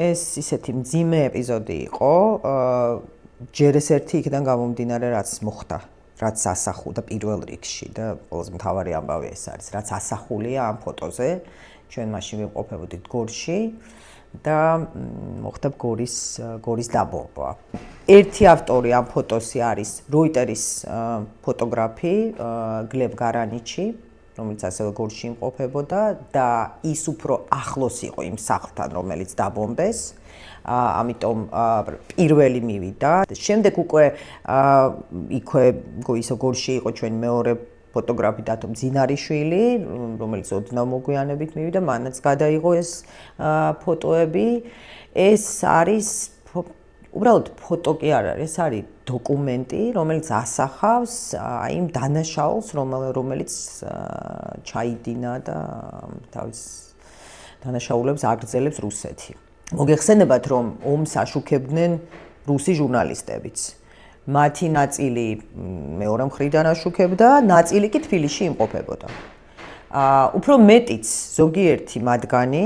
ეს ისეთი მძიმე ეპიზოდი იყო, ჯერ ეს ერთი იქიდან გამომდინარე, რაც მოხდა, რაც ასახულდა პირველ რიგში და ყველაზე მთავარი ამბავი ეს არის, რაც ასახულია ამ ფოტოზე. ჩვენ მაშინ ვიმყოფებოდით გორში და მოხდა გორის დაბომბვა. ერთი ავტორი ამ ფოტოსი არის როიტერის ფოტოგრაფი გლებ გარანიჩი, რომელიც ასევე გორში იმყოფებოდა და ის უფრო ახლოს იყო იმ სახლთან, რომელიც დაბომბეს. ამიტომ პირველი მივიდა. შემდეგ უკვე იქვე ისო გორში იყო ჩვენი მეორე ფოტოგრაფი დათო მძინარიშვილი, რომელიც ოდნავ მოგვიანებით მივიდა, მანაც გადაიღო ეს ფოტოები. ეს არის უბრალოდ ფოტო კი არ არის, ეს არის დოკუმენტი, რომელიც ასახავს იმ დანაშაულს, რომელიც ჩაიდინა და თავის დანაშაულებს აგრძელებს რუსეთი. მოგეხსენებათ, რომ ომს აშუქებდნენ რუსი ჟურნალისტებიც. მათი ნაწილი მეორე მხრიდან აშუქებდა, ნაწილი კი თბილისში იმყოფებოდა. უფრო მეტიც ზოგიერთი მათგანი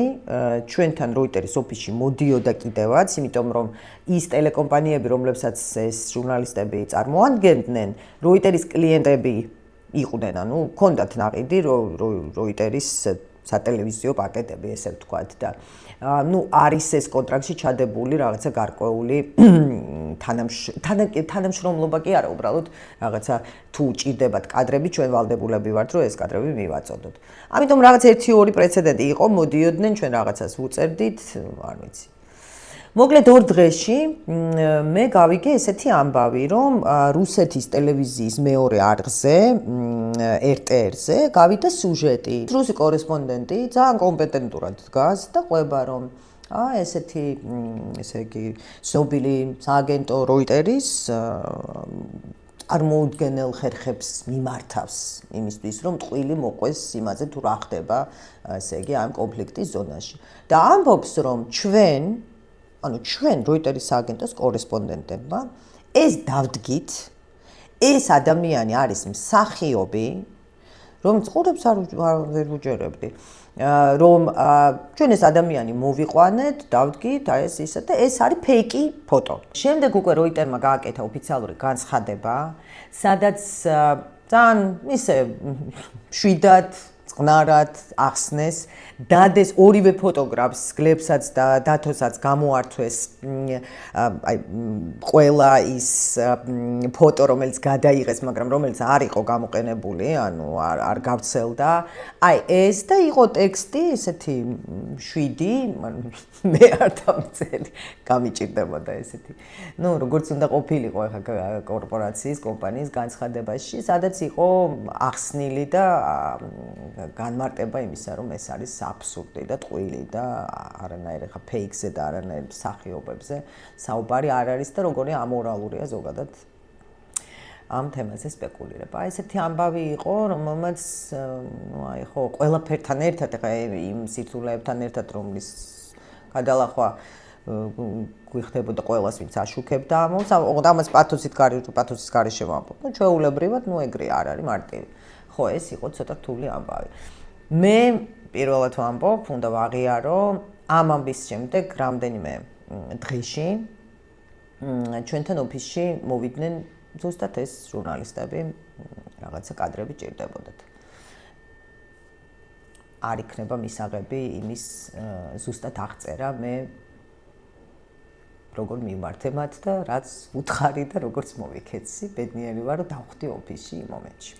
ჩვენთან როიტერის ოფისში მოდიოდა კიდევაც, იმიტომ რომ ის ტელეკომპანიები, რომლებსაც ეს ჟურნალისტები წარმოადგენდნენ, როიტერის კლიენტები იყვნენ, ანუ ჰქონდათ ნაყიდი როიტერის სატელევიზიო პაკეტები, ესე ვთქვათ და არის ეს კონტრაქტში ჩადებული რაღაცა გარკვეული თანამშრომლობა კი არა, უბრალოდ რაღაცა თუ ჭირდებათ კადრები, ჩვენ ვალდებულები ვართ, რომ ეს კადრები მივაწოდოთ. ამიტომ რაღაც 1-2 პრეცედენტი იყო, მოდიოდნენ, ჩვენ რაღაცას ვუწერდით, არ ვიცი. მოკლედ 2 დღეში მე გავიგე ესეთი ამბავი, რომ რუსეთის ტელევიზიის მეორე არხზე, RTR-ზე გავიდა სიუჟეტი. რუსი კორესპონდენტი ძალიან კომპეტენტურად დგას და ყვება, რომ ესეთი, ესე იგი, ცნობილი სააგენტო როიტერის წარმოუდგენელ ხერხებს მიმართავს იმისთვის, რომ ტყვილი მოყვეს იმაზე თუ რა ხდება, ესე იგი, ამ კონფლიქტის ზონაში. და ამბობს, რომ ჩვენ როიტერის სააგენტოს კორესპონდენტებმა ეს დავდგით, ეს ადამიანი არის მსახიობი, რომელიც ყურებს ვერ ვუჯერებდი, რომ ჩვენ ეს ადამიანი მოვიყვანეთ, დავდგით, ეს ისე და ეს არის ფეიკი ფოტო. შემდეგ უკვე როიტერმა გააკეთა ოფიციალური განცხადება, სადაც ძალიან ისე შვიდად წყნარად ახსნეს, დადეს ორივე ფოტოგრაფს, გლებსაც და დათოსაც გამოართვეს ყველა ის ფოტო, რომელიც გადაიღეს, მაგრამ რომელიც არ იყო გამოყენებული, ანუ არ გავცელდა. ეს და იყო ტექსტი, ესეთი 7, მე არ დამწელი, გამიჭირდებოდა ესეთი. როგორც უნდა ყოფილიყო ახლა კორპორაციის, კომპანიის განცხადებაში, სადაც იყო ახსნილი და განმარტება იმისა, რომ ეს არის აბსურდი და ტყვილი და არანაირ ხა ფეიქზე და არანაირ მსახიობებზე საუბარი არ არის და როგორი ამორალურია ზოგადად ამ თემაზე სპეკულირება. ესეთი ამბავი იყო, რომელმაც ხო, ყველაფერთან ერთად, ხა იმ სირთულეებთან ერთად, რომლის გადალახვა გვიხდებოდა ყველას, ვინც აშუქებდა ამას, ამას პათოსის გარეშე ვამბობ. ჩვეულებრივად, ეგრე არ არის მარტივი. ხო, ეს იყო ცოტა რთული ამბავი. მე პირველად ვამბობ, უნდა ვაღიარო, ამ ამბის შემდეგ რამდენიმე დღეში ჩვენთან ოფისში მოვიდნენ ზუსტად ეს ჟურნალისტები, რაღაცა კადრები ჭირდებოდათ. არ იქნება მისაღები იმის ზუსტად აღწერა, მე როგორ მიმართე მათ და რაც უთხარი და როგორც მოვიქეცი, ბედნიერი ვარ, რომ დავხვდი ოფისში იმ მომენტში.